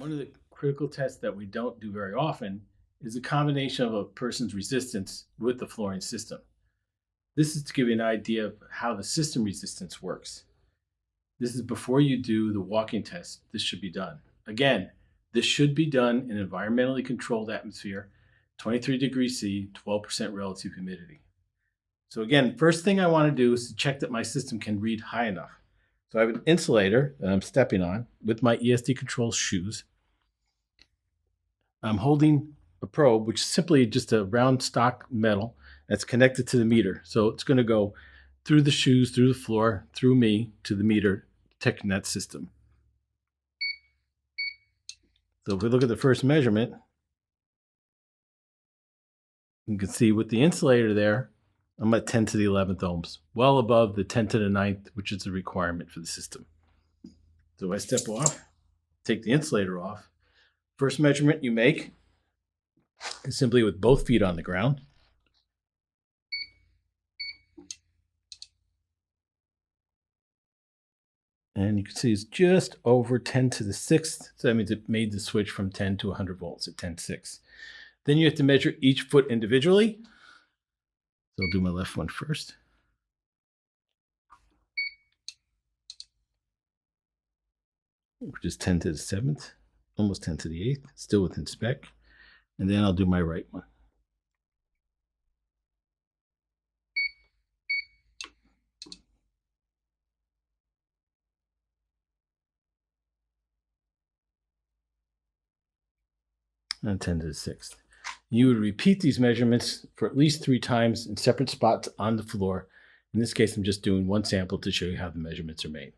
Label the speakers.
Speaker 1: One of the critical tests that we don't do very often is a combination of a person's resistance with the flooring system. This is to give you an idea of how the system resistance works. This is before you do the walking test. This should be done. Again, this should be done in an environmentally controlled atmosphere, 23 degrees C, 12% relative humidity. So again, first thing I want to do is to check that my system can read high enough. So I have an insulator that I'm stepping on with my ESD control shoes. I'm holding a probe, which is simply just a round stock metal that's connected to the meter. So it's going to go through the shoes, through the floor, through me to the meter, detecting that system. So if we look at the first measurement, you can see with the insulator there, I'm at 10 to the 11th ohms, well above the 10 to the 9th, which is the requirement for the system. So I step off, take the insulator off. First measurement you make is simply with both feet on the ground. And you can see it's just over 10 to the 6th. So that means it made the switch from 10 to 100 volts at 10.6. Then you have to measure each foot individually. So I'll do my left one first. Which is 10 to the 7th, almost 10 to the 8th, still within spec. And then I'll do my right one. And 10 to the 6th. You would repeat these measurements for at least 3 times in separate spots on the floor. In this case, I'm just doing one sample to show you how the measurements are made.